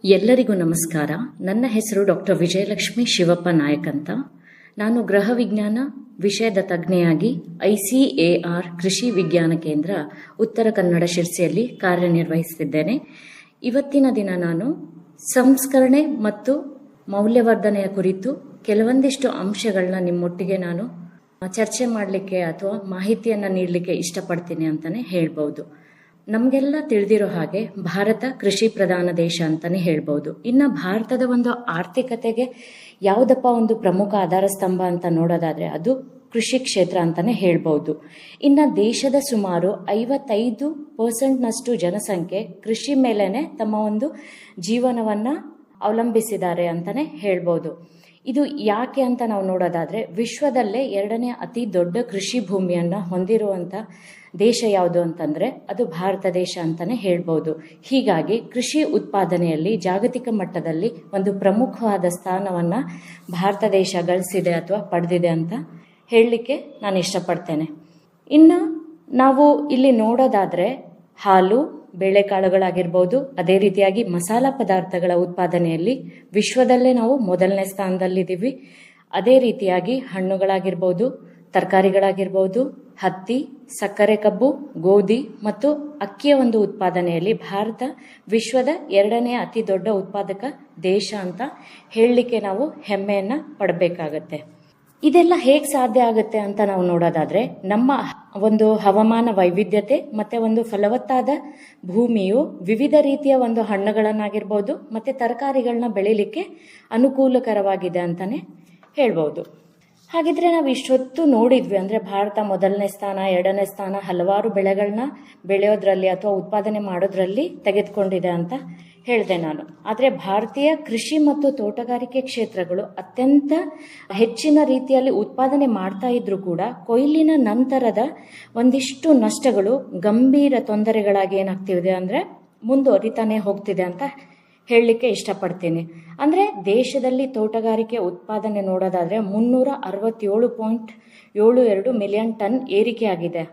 ಎಲ್ಲರಿಗೂ ನಮಸ್ಕಾರ. ನನ್ನ ಹೆಸರು ಡಾಕ್ಟರ್ ವಿಜಯಲಕ್ಷ್ಮಿ ಶಿವಪ್ಪ ನಾಯಕ್ ಅಂತ. ನಾನು ಗೃಹ ವಿಜ್ಞಾನ ವಿಷಯದ ತಜ್ಞೆಯಾಗಿ ICAR ಕೃಷಿ ವಿಜ್ಞಾನ ಕೇಂದ್ರ ಉತ್ತರ ಕನ್ನಡ ಶಿರ್ಸಿಯಲ್ಲಿ ಕಾರ್ಯನಿರ್ವಹಿಸುತ್ತಿದ್ದೇನೆ. ಇವತ್ತಿನ ದಿನ ನಾನು ಸಂಸ್ಕರಣೆ ಮತ್ತು ಮೌಲ್ಯವರ್ಧನೆಯ ಕುರಿತು ಕೆಲವೊಂದಿಷ್ಟು ಅಂಶಗಳನ್ನ ನಿಮ್ಮೊಟ್ಟಿಗೆ ನಾನು ಚರ್ಚೆ ಮಾಡಲಿಕ್ಕೆ ಅಥವಾ ಮಾಹಿತಿಯನ್ನು ನೀಡಲಿಕ್ಕೆ ಇಷ್ಟಪಡ್ತೀನಿ ಅಂತಲೇ ಹೇಳ್ಬೋದು. ನಮಗೆಲ್ಲ ತಿಳಿದಿರೋ ಹಾಗೆ ಭಾರತ ಕೃಷಿ ಪ್ರಧಾನ ದೇಶ ಅಂತಾನೆ ಹೇಳ್ಬೋದು. ಇನ್ನು ಭಾರತದ ಒಂದು ಆರ್ಥಿಕತೆಗೆ ಯಾವುದಪ್ಪ ಒಂದು ಪ್ರಮುಖ ಆಧಾರ ಸ್ತಂಭ ಅಂತ ನೋಡೋದಾದ್ರೆ ಅದು ಕೃಷಿ ಕ್ಷೇತ್ರ ಅಂತಾನೆ ಹೇಳ್ಬೋದು. ಇನ್ನು ದೇಶದ ಸುಮಾರು 55% ಜನಸಂಖ್ಯೆ ಕೃಷಿ ಮೇಲೇನೆ ತಮ್ಮ ಒಂದು ಜೀವನವನ್ನ ಅವಲಂಬಿಸಿದ್ದಾರೆ ಅಂತಾನೆ ಹೇಳ್ಬೋದು. ಇದು ಯಾಕೆ ಅಂತ ನಾವು ನೋಡೋದಾದ್ರೆ ವಿಶ್ವದಲ್ಲೇ 2ನೇ ಅತಿ ದೊಡ್ಡ ಕೃಷಿ ಭೂಮಿಯನ್ನ ಹೊಂದಿರುವಂತ ದೇಶ ಯಾವುದು ಅಂತಂದ್ರೆ ಅದು ಭಾರತ ದೇಶ ಅಂತಾನೆ ಹೇಳ್ಬೋದು. ಹೀಗಾಗಿ ಕೃಷಿ ಉತ್ಪಾದನೆಯಲ್ಲಿ ಜಾಗತಿಕ ಮಟ್ಟದಲ್ಲಿ ಒಂದು ಪ್ರಮುಖವಾದ ಸ್ಥಾನವನ್ನ ಭಾರತ ದೇಶ ಗಳಿಸಿದೆ ಅಥವಾ ಪಡೆದಿದೆ ಅಂತ ಹೇಳಲಿಕ್ಕೆ ನಾನು ಇಷ್ಟಪಡ್ತೇನೆ. ಇನ್ನು ನಾವು ಇಲ್ಲಿ ನೋಡೋದಾದ್ರೆ ಹಾಲು, ಬೇಳೆಕಾಳುಗಳಾಗಿರ್ಬೋದು, ಅದೇ ರೀತಿಯಾಗಿ ಮಸಾಲಾ ಪದಾರ್ಥಗಳ ಉತ್ಪಾದನೆಯಲ್ಲಿ ವಿಶ್ವದಲ್ಲೇ ನಾವು ಮೊದಲನೇ ಸ್ಥಾನದಲ್ಲಿದ್ದೀವಿ. ಅದೇ ರೀತಿಯಾಗಿ ಹಣ್ಣುಗಳಾಗಿರ್ಬೋದು, ತರಕಾರಿಗಳಾಗಿರ್ಬೋದು, ಹತ್ತಿ, ಸಕ್ಕರೆ, ಕಬ್ಬು, ಗೋಧಿ ಮತ್ತು ಅಕ್ಕಿಯ ಒಂದು ಉತ್ಪಾದನೆಯಲ್ಲಿ ಭಾರತ ವಿಶ್ವದ 2ನೇ ಅತಿ ದೊಡ್ಡ ಉತ್ಪಾದಕ ದೇಶ ಅಂತ ಹೇಳಲಿಕ್ಕೆ ನಾವು ಹೆಮ್ಮೆಯನ್ನ ಪಡಬೇಕಾಗತ್ತೆ. ಇದೆಲ್ಲ ಹೇಗೆ ಸಾಧ್ಯ ಆಗುತ್ತೆ ಅಂತ ನಾವು ನೋಡೋದಾದ್ರೆ ನಮ್ಮ ಒಂದು ಹವಾಮಾನ ವೈವಿಧ್ಯತೆ ಮತ್ತೆ ಒಂದು ಫಲವತ್ತಾದ ಭೂಮಿಯು ವಿವಿಧ ರೀತಿಯ ಒಂದು ಹಣ್ಣುಗಳನ್ನಾಗಿರ್ಬೋದು ಮತ್ತೆ ತರಕಾರಿಗಳನ್ನ ಬೆಳಿಲಿಕ್ಕೆ ಅನುಕೂಲಕರವಾಗಿದೆ ಅಂತಾನೆ ಹೇಳ್ಬೋದು. ಹಾಗಿದ್ರೆ ನಾವು ಇಷ್ಟೊತ್ತು ನೋಡಿದ್ವಿ ಅಂದ್ರೆ ಭಾರತ ಮೊದಲನೇ ಸ್ಥಾನ, 2ನೇ ಸ್ಥಾನ ಹಲವಾರು ಬೆಳೆಗಳನ್ನ ಬೆಳೆಯೋದ್ರಲ್ಲಿ ಅಥವಾ ಉತ್ಪಾದನೆ ಮಾಡೋದ್ರಲ್ಲಿ ತೆಗೆದುಕೊಂಡಿದೆ ಅಂತ ಹೇಳಿದೆ ನಾನು. ಆದರೆ ಭಾರತೀಯ ಕೃಷಿ ಮತ್ತು ತೋಟಗಾರಿಕೆ ಕ್ಷೇತ್ರಗಳು ಅತ್ಯಂತ ಹೆಚ್ಚಿನ ರೀತಿಯಲ್ಲಿ ಉತ್ಪಾದನೆ ಮಾಡ್ತಾ ಇದ್ರು ಕೂಡ ಕೊಯ್ಲಿನ ನಂತರದ ಒಂದಿಷ್ಟು ನಷ್ಟಗಳು ಗಂಭೀರ ತೊಂದರೆಗಳಾಗಿ ಏನಾಗ್ತಿದೆ ಅಂದ್ರೆ ಮುಂದುವರಿತಾನೆ ಹೋಗ್ತಿದೆ ಅಂತ ಹೇಳಲಿಕ್ಕೆ ಇಷ್ಟಪಡ್ತೀನಿ. ಅಂದ್ರೆ ದೇಶದಲ್ಲಿ ತೋಟಗಾರಿಕೆ ಉತ್ಪಾದನೆ ನೋಡೋದಾದ್ರೆ 367.72 ಮಿಲಿಯನ್ ಟನ್ ಏರಿಕೆ ಆಗಿದೆ.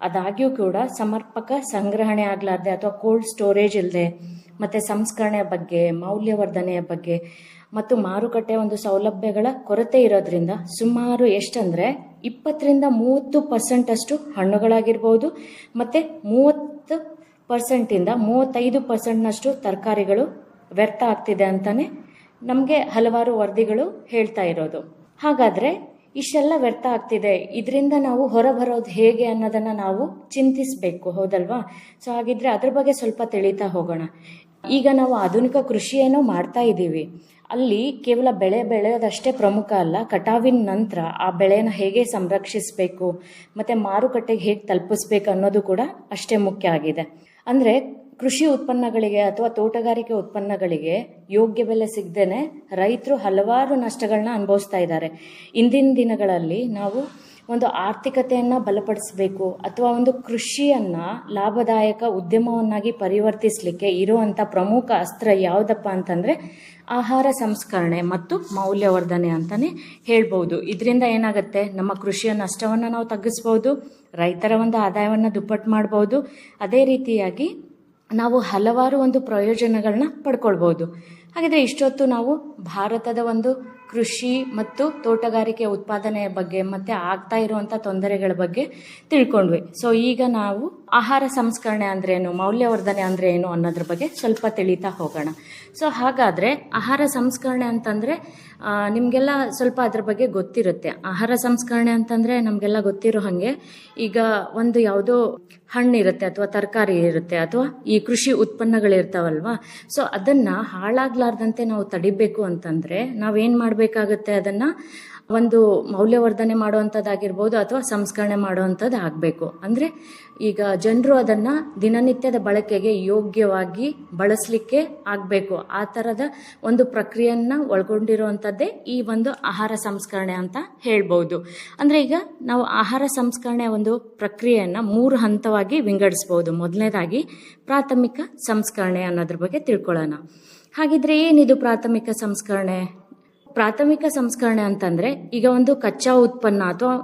ಆದಾಗ್ಯೂ ಕೂಡ ಸಮರ್ಪಕ ಸಂಗ್ರಹಣೆ ಆಗ್ಲಾರ್ದೆ ಅಥವಾ ಕೋಲ್ಡ್ ಸ್ಟೋರೇಜ್ ಇಲ್ಲದೆ ಮತ್ತೆ ಸಂಸ್ಕರಣೆಯ ಬಗ್ಗೆ, ಮೌಲ್ಯವರ್ಧನೆಯ ಬಗ್ಗೆ ಮತ್ತು ಮಾರುಕಟ್ಟೆ ಒಂದು ಸೌಲಭ್ಯಗಳ ಕೊರತೆ ಇರೋದ್ರಿಂದ ಸುಮಾರು ಎಷ್ಟಂದ್ರೆ 20-30% ಅಷ್ಟು ಹಣ್ಣುಗಳಾಗಿರ್ಬೋದು ಮತ್ತೆ 30% ಇಂದ 35% ತರಕಾರಿಗಳು ವ್ಯರ್ಥ ಆಗ್ತಿದೆ ಅಂತಾನೆ ನಮಗೆ ಹಲವಾರು ವರದಿಗಳು ಹೇಳ್ತಾ ಇರೋದು. ಹಾಗಾದ್ರೆ ಇಷ್ಟೆಲ್ಲ ವ್ಯರ್ಥ ಆಗ್ತಿದೆ, ಇದರಿಂದ ನಾವು ಹೊರಬರೋದು ಹೇಗೆ ಅನ್ನೋದನ್ನ ನಾವು ಚಿಂತಿಸಬೇಕು, ಹೌದಲ್ವಾ? ಸೊ ಹಾಗಿದ್ರೆ ಅದ್ರ ಬಗ್ಗೆ ಸ್ವಲ್ಪ ತಿಳಿತಾ ಹೋಗೋಣ. ಈಗ ನಾವು ಆಧುನಿಕ ಕೃಷಿಯೇನೋ ಮಾಡ್ತಾ ಇದ್ದೀವಿ, ಅಲ್ಲಿ ಕೇವಲ ಬೆಳೆ ಬೆಳೆಯೋದಷ್ಟೇ ಪ್ರಮುಖ ಅಲ್ಲ, ಕಟಾವಿನ ನಂತರ ಆ ಬೆಳೆನ ಹೇಗೆ ಸಂರಕ್ಷಿಸಬೇಕು ಮತ್ತೆ ಮಾರುಕಟ್ಟೆಗೆ ಹೇಗೆ ತಲುಪಿಸ್ಬೇಕು ಅನ್ನೋದು ಕೂಡ ಅಷ್ಟೇ ಮುಖ್ಯ ಆಗಿದೆ. ಅಂದ್ರೆ ಕೃಷಿ ಉತ್ಪನ್ನಗಳಿಗೆ ಅಥವಾ ತೋಟಗಾರಿಕೆ ಉತ್ಪನ್ನಗಳಿಗೆ ಯೋಗ್ಯ ಬೆಲೆ ಸಿಗದೇನೆ ರೈತರು ಹಲವಾರು ನಷ್ಟಗಳನ್ನ ಅನುಭವಿಸ್ತಾ ಇದ್ದಾರೆ. ಇಂದಿನ ದಿನಗಳಲ್ಲಿ ನಾವು ಒಂದು ಆರ್ಥಿಕತೆಯನ್ನ ಬಲಪಡಿಸಬೇಕು ಅಥವಾ ಒಂದು ಕೃಷಿಯನ್ನ ಲಾಭದಾಯಕ ಉದ್ಯಮವನ್ನಾಗಿ ಪರಿವರ್ತಿಸಲಿಕ್ಕೆ ಇರುವಂತ ಪ್ರಮುಖ ಅಸ್ತ್ರ ಯಾವುದಪ್ಪ ಅಂತಂದ್ರೆ ಆಹಾರ ಸಂಸ್ಕರಣೆ ಮತ್ತು ಮೌಲ್ಯವರ್ಧನೆ ಅಂತಾನೆ ಹೇಳ್ಬಹುದು. ಇದರಿಂದ ಏನಾಗುತ್ತೆ, ನಮ್ಮ ಕೃಷಿಯ ನಷ್ಟವನ್ನ ನಾವು ತಗ್ಗಿಸಬಹುದು, ರೈತರ ಒಂದು ಆದಾಯವನ್ನ ದುಪ್ಪಟ್ಟು ಮಾಡಬಹುದು, ಅದೇ ರೀತಿಯಾಗಿ ನಾವು ಹಲವಾರು ಒಂದು ಪ್ರಯೋಜನಗಳನ್ನ ಪಡ್ಕೊಳ್ಬಹುದು. ಹಾಗಿದ್ರೆ ಇಷ್ಟೊತ್ತು ನಾವು ಭಾರತದ ಒಂದು ಕೃಷಿ ಮತ್ತು ತೋಟಗಾರಿಕೆ ಉತ್ಪಾದನೆಯ ಬಗ್ಗೆ ಮತ್ತೆ ಆಗ್ತಾ ಇರುವಂತ ತೊಂದರೆಗಳ ಬಗ್ಗೆ ತಿಳ್ಕೊಂಡ್ವಿ. ಸೊ ಈಗ ನಾವು ಆಹಾರ ಸಂಸ್ಕರಣೆ ಅಂದ್ರೆ ಏನು, ಮೌಲ್ಯವರ್ಧನೆ ಅಂದ್ರೆ ಏನು ಅನ್ನೋದ್ರ ಬಗ್ಗೆ ಸ್ವಲ್ಪ ತಿಳಿತಾ ಹೋಗೋಣ. ಸೊ ಹಾಗಾದ್ರೆ ಆಹಾರ ಸಂಸ್ಕರಣೆ ಅಂತಂದ್ರೆ ನಿಮ್ಗೆಲ್ಲ ಸ್ವಲ್ಪ ಅದ್ರ ಬಗ್ಗೆ ಗೊತ್ತಿರುತ್ತೆ. ಆಹಾರ ಸಂಸ್ಕರಣೆ ಅಂತಂದ್ರೆ ನಮ್ಗೆಲ್ಲ ಗೊತ್ತಿರೋ ಹಾಗೆ ಈಗ ಒಂದು ಯಾವುದೋ ಹಣ್ಣಿರುತ್ತೆ ಅಥವಾ ತರಕಾರಿ ಇರುತ್ತೆ ಅಥವಾ ಈ ಕೃಷಿ ಉತ್ಪನ್ನಗಳಿರ್ತಾವಲ್ವಾ, ಸೊ ಅದನ್ನ ಹಾಳಾಗ್ಲಾರ್ದಂತೆ ನಾವು ತಡಿಬೇಕು ಅಂತಂದ್ರೆ ನಾವೇನ್ ಮಾಡ್ಬೇಕಾಗತ್ತೆ, ಅದನ್ನ ಒಂದು ಮೌಲ್ಯವರ್ಧನೆ ಮಾಡುವಂಥದ್ದಾಗಿರ್ಬೋದು ಅಥವಾ ಸಂಸ್ಕರಣೆ ಮಾಡುವಂಥದ್ದು ಆಗಬೇಕು. ಅಂದರೆ ಈಗ ಜನರು ಅದನ್ನು ದಿನನಿತ್ಯದ ಬಳಕೆಗೆ ಯೋಗ್ಯವಾಗಿ ಬಳಸಲಿಕ್ಕೆ ಆಗಬೇಕು. ಆ ಥರದ ಒಂದು ಪ್ರಕ್ರಿಯೆಯನ್ನು ಒಳಗೊಂಡಿರುವಂಥದ್ದೇ ಈ ಒಂದು ಆಹಾರ ಸಂಸ್ಕರಣೆ ಅಂತ ಹೇಳ್ಬೋದು. ಅಂದರೆ ಈಗ ನಾವು ಆಹಾರ ಸಂಸ್ಕರಣೆಯ ಒಂದು ಪ್ರಕ್ರಿಯೆಯನ್ನು 3 ಹಂತವಾಗಿ ವಿಂಗಡಿಸ್ಬೋದು. ಮೊದಲನೇದಾಗಿ ಪ್ರಾಥಮಿಕ ಸಂಸ್ಕರಣೆ ಅನ್ನೋದ್ರ ಬಗ್ಗೆ ತಿಳ್ಕೊಳ್ಳೋಣ. ಹಾಗಿದ್ರೆ ಏನಿದು ಪ್ರಾಥಮಿಕ ಸಂಸ್ಕರಣೆ? ಪ್ರಾಥಮಿಕ ಸಂಸ್ಕರಣೆ ಅಂತಂದ್ರೆ ಈಗ ಒಂದು ಕಚ್ಚಾ ಉತ್ಪನ್ನ ಅಥವಾ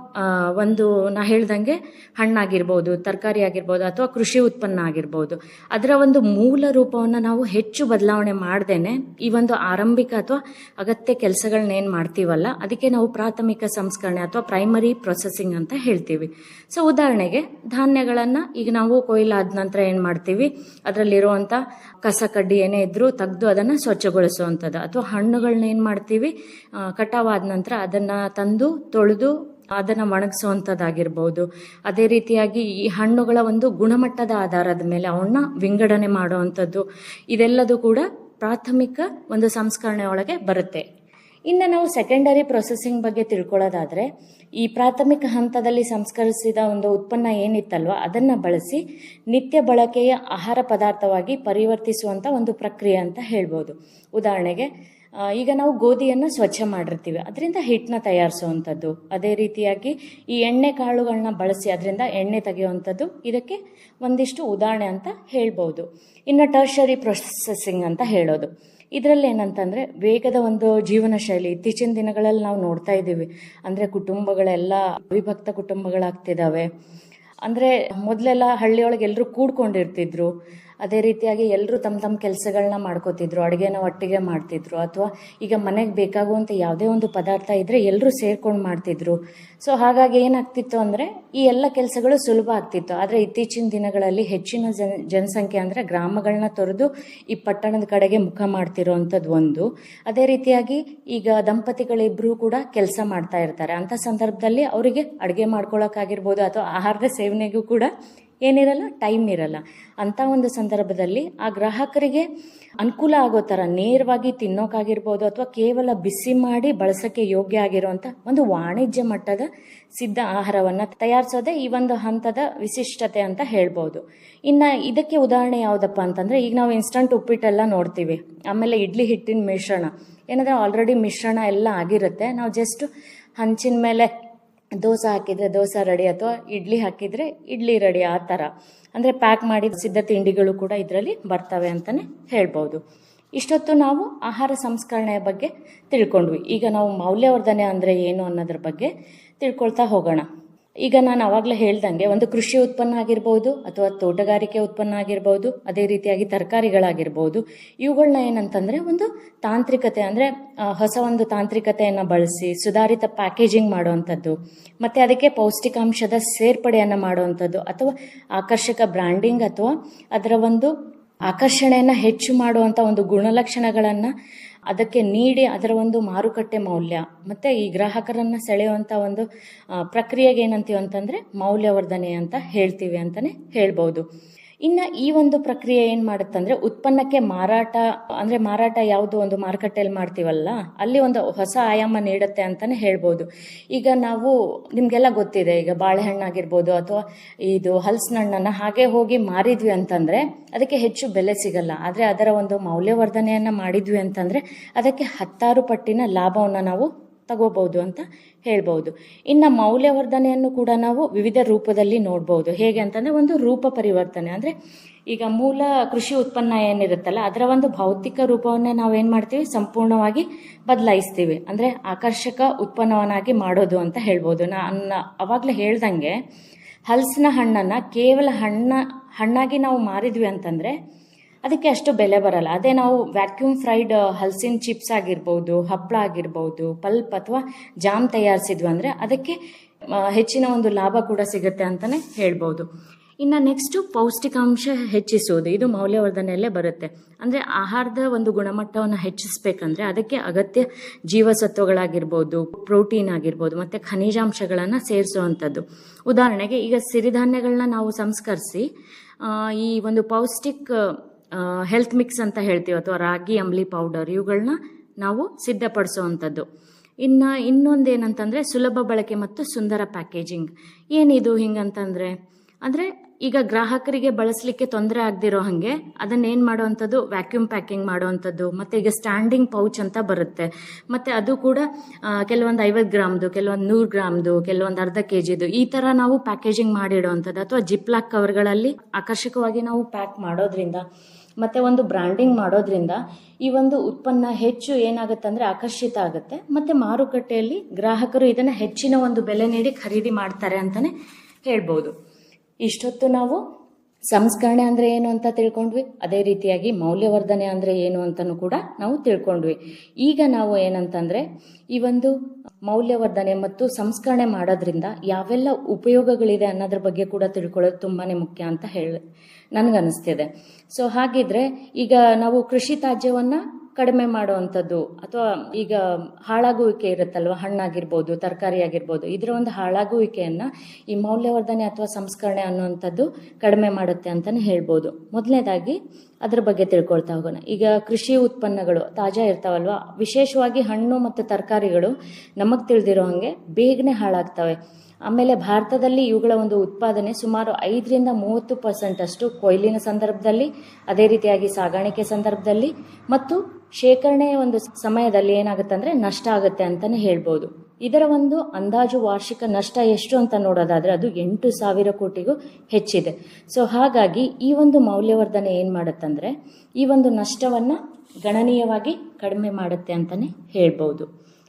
ಒಂದು ನಾ ಹೇಳ್ದಂಗೆ ಹಣ್ಣಾಗಿರ್ಬೋದು, ತರಕಾರಿ ಆಗಿರ್ಬೋದು ಅಥವಾ ಕೃಷಿ ಉತ್ಪನ್ನ ಆಗಿರ್ಬೋದು, ಅದರ ಒಂದು ಮೂಲ ರೂಪವನ್ನು ನಾವು ಹೆಚ್ಚು ಬದಲಾವಣೆ ಮಾಡ್ದೇನೆ ಈ ಒಂದು ಆರಂಭಿಕ ಅಥವಾ ಅಗತ್ಯ ಕೆಲಸಗಳನ್ನೇನು ಮಾಡ್ತೀವಲ್ಲ ಅದಕ್ಕೆ ನಾವು ಪ್ರಾಥಮಿಕ ಸಂಸ್ಕರಣೆ ಅಥವಾ ಪ್ರೈಮರಿ ಪ್ರೊಸೆಸಿಂಗ್ ಅಂತ ಹೇಳ್ತೀವಿ. ಸೊ ಉದಾಹರಣೆಗೆ ಧಾನ್ಯಗಳನ್ನು ಈಗ ನಾವು ಕೊಯ್ಲಾದ ನಂತರ ಏನು ಮಾಡ್ತೀವಿ, ಅದರಲ್ಲಿರುವಂಥ ಕಸ ಕಡ್ಡಿ ಏನೇ ಇದ್ರೂ ತೆಗೆದು ಅದನ್ನು ಸ್ವಚ್ಛಗೊಳಿಸುವಂಥದ್ದು, ಅಥವಾ ಹಣ್ಣುಗಳನ್ನ ಏನು ಮಾಡ್ತೀವಿ ಕಟಾವಾದ ನಂತರ ಅದನ್ನು ತಂದು ತೊಳೆದು ಅದನ್ನು ಒಣಗಿಸುವಂಥದ್ದಾಗಿರ್ಬೋದು. ಅದೇ ರೀತಿಯಾಗಿ ಈ ಹಣ್ಣುಗಳ ಒಂದು ಗುಣಮಟ್ಟದ ಆಧಾರದ ಮೇಲೆ ಅವನ್ನ ವಿಂಗಡಣೆ ಮಾಡುವಂಥದ್ದು, ಇದೆಲ್ಲದೂ ಕೂಡ ಪ್ರಾಥಮಿಕ ಒಂದು ಸಂಸ್ಕರಣೆ ಒಳಗೆ ಬರುತ್ತೆ. ಇನ್ನು ನಾವು ಸೆಕೆಂಡರಿ ಪ್ರೊಸೆಸಿಂಗ್ ಬಗ್ಗೆ ತಿಳ್ಕೊಳ್ಳೋದಾದರೆ, ಈ ಪ್ರಾಥಮಿಕ ಹಂತದಲ್ಲಿ ಸಂಸ್ಕರಿಸಿದ ಒಂದು ಉತ್ಪನ್ನ ಏನಿತ್ತಲ್ವ ಅದನ್ನು ಬಳಸಿ ನಿತ್ಯ ಬಳಕೆಯ ಆಹಾರ ಪದಾರ್ಥವಾಗಿ ಪರಿವರ್ತಿಸುವಂಥ ಒಂದು ಪ್ರಕ್ರಿಯೆ ಅಂತ ಹೇಳ್ಬೋದು. ಉದಾಹರಣೆಗೆ ಈಗ ನಾವು ಗೋಧಿಯನ್ನು ಸ್ವಚ್ಛ ಮಾಡಿರ್ತೀವಿ, ಅದರಿಂದ ಹಿಟ್ಟನ್ನ ತಯಾರಿಸುವಂಥದ್ದು. ಅದೇ ರೀತಿಯಾಗಿ ಈ ಎಣ್ಣೆ ಕಾಳುಗಳನ್ನ ಬಳಸಿ ಅದರಿಂದ ಎಣ್ಣೆ ತೆಗೆಯುವಂಥದ್ದು ಇದಕ್ಕೆ ಒಂದಿಷ್ಟು ಉದಾಹರಣೆ ಅಂತ ಹೇಳ್ಬೋದು. ಇನ್ನು ಟರ್ಷರಿ ಪ್ರೊಸೆಸಿಂಗ್ ಅಂತ ಹೇಳೋದು, ಇದರಲ್ಲಿ ಏನಂತಂದರೆ ವೇಗದ ಒಂದು ಜೀವನ ಶೈಲಿ ಇತ್ತೀಚಿನ ದಿನಗಳಲ್ಲಿ ನಾವು ನೋಡ್ತಾ ಇದ್ದೀವಿ. ಅಂದರೆ ಕುಟುಂಬಗಳೆಲ್ಲ ಅವಿಭಕ್ತ ಕುಟುಂಬಗಳಾಗ್ತಿದ್ದಾವೆ. ಅಂದರೆ ಮೊದಲೆಲ್ಲ ಹಳ್ಳಿಯೊಳಗೆ ಎಲ್ಲರೂ ಕೂಡ್ಕೊಂಡಿರ್ತಿದ್ರು, ಅದೇ ರೀತಿಯಾಗಿ ಎಲ್ಲರೂ ತಮ್ಮ ತಮ್ಮ ಕೆಲಸಗಳನ್ನ ಮಾಡ್ಕೋತಿದ್ರು, ಅಡುಗೆನ ಒಟ್ಟಿಗೆ ಮಾಡ್ತಿದ್ರು, ಅಥವಾ ಈಗ ಮನೆಗೆ ಬೇಕಾಗುವಂಥ ಯಾವುದೇ ಒಂದು ಪದಾರ್ಥ ಇದ್ದರೆ ಎಲ್ಲರೂ ಸೇರ್ಕೊಂಡು ಮಾಡ್ತಿದ್ರು. ಸೊ ಹಾಗಾಗಿ ಏನಾಗ್ತಿತ್ತು ಅಂದರೆ ಈ ಎಲ್ಲ ಕೆಲಸಗಳು ಸುಲಭ ಆಗ್ತಿತ್ತು. ಆದರೆ ಇತ್ತೀಚಿನ ದಿನಗಳಲ್ಲಿ ಹೆಚ್ಚಿನ ಜನಸಂಖ್ಯೆ ಅಂದರೆ ಗ್ರಾಮಗಳನ್ನ ತೊರೆದು ಈ ಪಟ್ಟಣದ ಕಡೆಗೆ ಮುಖ ಮಾಡ್ತಿರೋವಂಥದ್ದು ಒಂದು. ಅದೇ ರೀತಿಯಾಗಿ ಈಗ ದಂಪತಿಗಳಿಬ್ಬರೂ ಕೂಡ ಕೆಲಸ ಮಾಡ್ತಾ ಇರ್ತಾರೆ. ಅಂಥ ಸಂದರ್ಭದಲ್ಲಿ ಅವರಿಗೆ ಅಡುಗೆ ಮಾಡ್ಕೊಳ್ಳೋಕ್ಕಾಗಿರ್ಬೋದು ಅಥವಾ ಆಹಾರದ ಸೇವನೆಗೂ ಕೂಡ ಏನಿರಲ್ಲ, ಟೈಮ್ ಇರಲ್ಲ. ಅಂಥ ಒಂದು ಸಂದರ್ಭದಲ್ಲಿ ಆ ಗ್ರಾಹಕರಿಗೆ ಅನುಕೂಲ ಆಗೋ ಥರ ನೇರವಾಗಿ ತಿನ್ನೋಕ್ಕಾಗಿರ್ಬೋದು ಅಥವಾ ಕೇವಲ ಬಿಸಿ ಮಾಡಿ ಬಳಸೋಕ್ಕೆ ಯೋಗ್ಯ ಆಗಿರುವಂಥ ಒಂದು ವಾಣಿಜ್ಯ ಮಟ್ಟದ ಸಿದ್ಧ ಆಹಾರವನ್ನು ತಯಾರಿಸೋದೇ ಈ ಒಂದು ಹಂತದ ವಿಶಿಷ್ಟತೆ ಅಂತ ಹೇಳ್ಬೋದು. ಇನ್ನು ಇದಕ್ಕೆ ಉದಾಹರಣೆ ಯಾವುದಪ್ಪ ಅಂತಂದರೆ, ಈಗ ನಾವು ಇನ್ಸ್ಟಂಟ್ ಉಪ್ಪಿಟ್ಟೆಲ್ಲ ನೋಡ್ತೀವಿ, ಆಮೇಲೆ ಇಡ್ಲಿ ಹಿಟ್ಟಿನ ಮಿಶ್ರಣ ಏನಂದರೆ ಆಲ್ರೆಡಿ ಮಿಶ್ರಣ ಎಲ್ಲ ಆಗಿರುತ್ತೆ, ನಾವು ಜಸ್ಟ್ ಹಂಚಿನ ಮೇಲೆ ದೋಸೆ ಹಾಕಿದರೆ ದೋಸೆ ರೆಡಿ ಅಥವಾ ಇಡ್ಲಿ ಹಾಕಿದರೆ ಇಡ್ಲಿ ರೆಡಿ, ಆ ಥರ. ಅಂದರೆ ಪ್ಯಾಕ್ ಮಾಡಿದ ಸಿದ್ಧ ತಿಂಡಿಗಳು ಕೂಡ ಇದರಲ್ಲಿ ಬರ್ತವೆ ಅಂತಲೇ ಹೇಳ್ಬೋದು. ಇಷ್ಟೊತ್ತು ನಾವು ಆಹಾರ ಸಂಸ್ಕರಣೆಯ ಬಗ್ಗೆ ತಿಳ್ಕೊಂಡ್ವಿ. ಈಗ ನಾವು ಮೌಲ್ಯವರ್ಧನೆ ಅಂದರೆ ಏನು ಅನ್ನೋದ್ರ ಬಗ್ಗೆ ತಿಳ್ಕೊಳ್ತಾ ಹೋಗೋಣ. ಈಗ ನಾನು ಆವಾಗಲೇ ಹೇಳ್ದಂಗೆ ಒಂದು ಕೃಷಿ ಉತ್ಪನ್ನ ಆಗಿರ್ಬೋದು ಅಥವಾ ತೋಟಗಾರಿಕೆ ಉತ್ಪನ್ನ ಆಗಿರ್ಬೋದು, ಅದೇ ರೀತಿಯಾಗಿ ತರಕಾರಿಗಳಾಗಿರ್ಬೋದು, ಇವುಗಳನ್ನ ಏನಂತಂದರೆ ಒಂದು ತಾಂತ್ರಿಕತೆ ಅಂದರೆ ಹೊಸ ಒಂದು ತಾಂತ್ರಿಕತೆಯನ್ನು ಬಳಸಿ ಸುಧಾರಿತ ಪ್ಯಾಕೇಜಿಂಗ್ ಮಾಡುವಂಥದ್ದು, ಮತ್ತು ಅದಕ್ಕೆ ಪೌಷ್ಟಿಕಾಂಶದ ಸೇರ್ಪಡೆಯನ್ನು ಮಾಡುವಂಥದ್ದು, ಅಥವಾ ಆಕರ್ಷಕ ಬ್ರ್ಯಾಂಡಿಂಗ್ ಅಥವಾ ಅದರ ಒಂದು ಆಕರ್ಷಣೆಯನ್ನು ಹೆಚ್ಚು ಮಾಡುವಂಥ ಒಂದು ಗುಣಲಕ್ಷಣಗಳನ್ನು ಅದಕ್ಕೆ ನೀಡಿ ಅದರ ಒಂದು ಮಾರುಕಟ್ಟೆ ಮೌಲ್ಯ ಮತ್ತು ಈ ಗ್ರಾಹಕರನ್ನು ಸೆಳೆಯುವಂಥ ಒಂದು ಪ್ರಕ್ರಿಯೆಗೆ ಏನಂತೀವಿ ಅಂತಂದರೆ ಮೌಲ್ಯವರ್ಧನೆ ಅಂತ ಹೇಳ್ತೀವಿ ಅಂತಲೇ ಹೇಳ್ಬೋದು. ಇನ್ನು ಈ ಒಂದು ಪ್ರಕ್ರಿಯೆ ಏನು ಮಾಡುತ್ತಂದರೆ ಉತ್ಪನ್ನಕ್ಕೆ ಮಾರಾಟ ಯಾವುದು ಒಂದು ಮಾರುಕಟ್ಟೆಯಲ್ಲಿ ಮಾಡ್ತೀವಲ್ಲ ಅಲ್ಲಿ ಒಂದು ಹೊಸ ಆಯಾಮ ನೀಡುತ್ತೆ ಅಂತಲೇ ಹೇಳ್ಬೋದು. ಈಗ ನಾವು ನಿಮಗೆಲ್ಲ ಗೊತ್ತಿದೆ, ಈಗ ಬಾಳೆಹಣ್ಣಾಗಿರ್ಬೋದು ಅಥವಾ ಇದು ಹಲಸಿನ ಹಣ್ಣನ್ನು ಹಾಗೆ ಹೋಗಿ ಮಾರಿದ್ವಿ ಅಂತಂದರೆ ಅದಕ್ಕೆ ಹೆಚ್ಚು ಬೆಲೆ ಸಿಗಲ್ಲ. ಆದರೆ ಅದರ ಒಂದು ಮೌಲ್ಯವರ್ಧನೆಯನ್ನು ಮಾಡಿದ್ವಿ ಅಂತಂದರೆ ಅದಕ್ಕೆ 10 ಪಟ್ಟಿನ ಲಾಭವನ್ನು ನಾವು ತಗೋಬಹುದು ಅಂತ ಹೇಳ್ಬೋದು. ಇನ್ನು ಮೌಲ್ಯವರ್ಧನೆಯನ್ನು ಕೂಡ ನಾವು ವಿವಿಧ ರೂಪದಲ್ಲಿ ನೋಡ್ಬೋದು. ಹೇಗೆ ಅಂತಂದರೆ ಒಂದು ರೂಪ ಪರಿವರ್ತನೆ ಅಂದರೆ ಈಗ ಮೂಲ ಕೃಷಿ ಉತ್ಪನ್ನ ಏನಿರುತ್ತಲ್ಲ ಅದರ ಒಂದು ಭೌತಿಕ ರೂಪವನ್ನೇ ನಾವೇನು ಮಾಡ್ತೀವಿ, ಸಂಪೂರ್ಣವಾಗಿ ಬದಲಾಯಿಸ್ತೀವಿ. ಅಂದರೆ ಆಕರ್ಷಕ ಉತ್ಪನ್ನವನ್ನಾಗಿ ಮಾಡೋದು ಅಂತ ಹೇಳ್ಬೋದು. ನಾನು ಅವಾಗಲೇ ಹೇಳ್ದಂಗೆ ಹಲಸಿನ ಹಣ್ಣನ್ನು ಕೇವಲ ಹಣ್ಣಾಗಿ ನಾವು ಮಾರಿದ್ವಿ ಅಂತಂದರೆ ಅದಕ್ಕೆ ಅಷ್ಟು ಬೆಲೆ ಬರಲ್ಲ. ಅದೇ ನಾವು ವ್ಯಾಕ್ಯೂಮ್ ಫ್ರೈಡ್ ಹಲಸಿನ ಚಿಪ್ಸ್ ಆಗಿರ್ಬೋದು, ಹಪ್ಪಳ ಆಗಿರ್ಬೋದು, ಪಲ್ಪ್ ಅಥವಾ ಜಾಮ್ ತಯಾರಿಸಿದ್ವಿ ಅಂದರೆ ಅದಕ್ಕೆ ಹೆಚ್ಚಿನ ಒಂದು ಲಾಭ ಕೂಡ ಸಿಗುತ್ತೆ ಅಂತಲೇ ಹೇಳ್ಬೋದು. ಇನ್ನು ನೆಕ್ಸ್ಟು ಪೌಷ್ಟಿಕಾಂಶ ಹೆಚ್ಚಿಸುವುದು, ಇದು ಮೌಲ್ಯವರ್ಧನೆಯಲ್ಲೇ ಬರುತ್ತೆ. ಅಂದರೆ ಆಹಾರದ ಒಂದು ಗುಣಮಟ್ಟವನ್ನು ಹೆಚ್ಚಿಸಬೇಕಂದ್ರೆ ಅದಕ್ಕೆ ಅಗತ್ಯ ಜೀವಸತ್ವಗಳಾಗಿರ್ಬೋದು, ಪ್ರೋಟೀನ್ ಆಗಿರ್ಬೋದು ಮತ್ತು ಖನಿಜಾಂಶಗಳನ್ನು ಸೇರಿಸುವಂಥದ್ದು. ಉದಾಹರಣೆಗೆ ಈಗ ಸಿರಿಧಾನ್ಯಗಳನ್ನ ನಾವು ಸಂಸ್ಕರಿಸಿ ಈ ಒಂದು ಪೌಷ್ಟಿಕ್ ಹೆಲ್ತ್ ಮಿಕ್ಸ್ ಅಂತ ಹೇಳ್ತೀವಿ ಅಥವಾ ರಾಗಿ ಅಂಬ್ಲಿ ಪೌಡರ್, ಇವುಗಳನ್ನ ನಾವು ಸಿದ್ಧಪಡಿಸುವಂಥದ್ದು. ಇನ್ನೊಂದು ಏನಂತಂದರೆ ಸುಲಭ ಬಳಕೆ ಮತ್ತು ಸುಂದರ ಪ್ಯಾಕೇಜಿಂಗ್. ಏನಿದು ಹಿಂಗಂತಂದರೆ ಅಂದರೆ ಈಗ ಗ್ರಾಹಕರಿಗೆ ಬಳಸಲಿಕ್ಕೆ ತೊಂದರೆ ಆಗದಿರೋ ಹಾಗೆ ಅದನ್ನೇನು ಮಾಡುವಂಥದ್ದು, ವ್ಯಾಕ್ಯೂಮ್ ಪ್ಯಾಕಿಂಗ್ ಮಾಡುವಂಥದ್ದು. ಮತ್ತು ಈಗ ಸ್ಟ್ಯಾಂಡಿಂಗ್ ಪೌಚ್ ಅಂತ ಬರುತ್ತೆ, ಮತ್ತು ಅದು ಕೂಡ ಕೆಲವೊಂದು 50 ಗ್ರಾಮ್ದು, ಕೆಲವೊಂದು 100 ಗ್ರಾಮ್ದು, ಕೆಲವೊಂದು ಅರ್ಧ kgದು, ಈ ಥರ ನಾವು ಪ್ಯಾಕೇಜಿಂಗ್ ಮಾಡಿಡುವಂಥದ್ದು. ಅಥವಾ ಜಿಪ್ಲಾಕ್ ಕವರ್ಗಳಲ್ಲಿ ಆಕರ್ಷಕವಾಗಿ ನಾವು ಪ್ಯಾಕ್ ಮಾಡೋದ್ರಿಂದ ಮತ್ತು ಒಂದು ಬ್ರ್ಯಾಂಡಿಂಗ್ ಮಾಡೋದ್ರಿಂದ ಈ ಒಂದು ಉತ್ಪನ್ನ ಹೆಚ್ಚು ಏನಾಗುತ್ತೆ ಅಂದರೆ ಆಕರ್ಷಿತ ಆಗುತ್ತೆ, ಮತ್ತು ಮಾರುಕಟ್ಟೆಯಲ್ಲಿ ಗ್ರಾಹಕರು ಇದನ್ನು ಹೆಚ್ಚಿನ ಒಂದು ಬೆಲೆ ನೀಡಿ ಖರೀದಿ ಮಾಡ್ತಾರೆ ಅಂತಲೇ ಹೇಳ್ಬೋದು. ಇಷ್ಟೊತ್ತು ನಾವು ಸಂಸ್ಕರಣೆ ಅಂದರೆ ಏನು ಅಂತ ತಿಳ್ಕೊಂಡ್ವಿ, ಅದೇ ರೀತಿಯಾಗಿ ಮೌಲ್ಯವರ್ಧನೆ ಅಂದರೆ ಏನು ಅಂತಲೂ ಕೂಡ ನಾವು ತಿಳ್ಕೊಂಡ್ವಿ. ಈಗ ನಾವು ಏನಂತಂದರೆ ಈ ಒಂದು ಮೌಲ್ಯವರ್ಧನೆ ಮತ್ತು ಸಂಸ್ಕರಣೆ ಮಾಡೋದ್ರಿಂದ ಯಾವೆಲ್ಲ ಉಪಯೋಗಗಳಿದೆ ಅನ್ನೋದ್ರ ಬಗ್ಗೆ ಕೂಡ ತಿಳ್ಕೊಳ್ಳೋದು ತುಂಬಾ ಮುಖ್ಯ ಅಂತ ನನಗನ್ನಿಸ್ತಿದೆ. ಸೊ ಹಾಗಿದ್ರೆ ಈಗ ನಾವು ಕೃಷಿ ತ್ಯಾಜ್ಯವನ್ನು ಕಡಿಮೆ ಮಾಡುವಂಥದ್ದು, ಅಥವಾ ಈಗ ಹಾಳಾಗುವಿಕೆ ಇರುತ್ತಲ್ವ, ಹಣ್ಣಾಗಿರ್ಬೋದು, ತರಕಾರಿ ಆಗಿರ್ಬೋದು, ಇದರ ಒಂದು ಹಾಳಾಗುವಿಕೆಯನ್ನು ಈ ಮೌಲ್ಯವರ್ಧನೆ ಅಥವಾ ಸಂಸ್ಕರಣೆ ಅನ್ನುವಂಥದ್ದು ಕಡಿಮೆ ಮಾಡುತ್ತೆ ಅಂತಲೇ ಹೇಳ್ಬೋದು. ಮೊದಲನೇದಾಗಿ ಅದ್ರ ಬಗ್ಗೆ ತಿಳ್ಕೊಳ್ತಾ ಹೋಗೋಣ. ಈಗ ಕೃಷಿ ಉತ್ಪನ್ನಗಳು ತಾಜಾ ಇರ್ತಾವಲ್ವ, ವಿಶೇಷವಾಗಿ ಹಣ್ಣು ಮತ್ತು ತರಕಾರಿಗಳು ನಮಗೆ ತಿಳಿದಿರೋ ಹಾಗೆ ಬೇಗನೆ ಹಾಳಾಗ್ತವೆ. ಆಮೇಲೆ ಭಾರತದಲ್ಲಿ ಇವುಗಳ ಒಂದು ಉತ್ಪಾದನೆ ಸುಮಾರು 5-30% ಅಷ್ಟು ಕೊಯ್ಲಿನ ಸಂದರ್ಭದಲ್ಲಿ, ಅದೇ ರೀತಿಯಾಗಿ ಸಾಗಾಣಿಕೆ ಸಂದರ್ಭದಲ್ಲಿ ಮತ್ತು ಶೇಖರಣೆಯ ಒಂದು ಸಮಯದಲ್ಲಿ ಏನಾಗುತ್ತೆ ಅಂದರೆ ನಷ್ಟ ಆಗುತ್ತೆ ಅಂತಲೇ ಹೇಳ್ಬೋದು. ಇದರ ಒಂದು ಅಂದಾಜು ವಾರ್ಷಿಕ ನಷ್ಟ ಎಷ್ಟು ಅಂತ ನೋಡೋದಾದರೆ ಅದು 8,000 ಕೋಟಿಗೂ ಹೆಚ್ಚಿದೆ. ಸೊ ಹಾಗಾಗಿ ಈ ಒಂದು ಮೌಲ್ಯವರ್ಧನೆ ಏನು ಮಾಡುತ್ತಂದರೆ ಈ ಒಂದು ನಷ್ಟವನ್ನು ಗಣನೀಯವಾಗಿ ಕಡಿಮೆ ಮಾಡುತ್ತೆ ಅಂತಲೇ ಹೇಳ್ಬೋದು.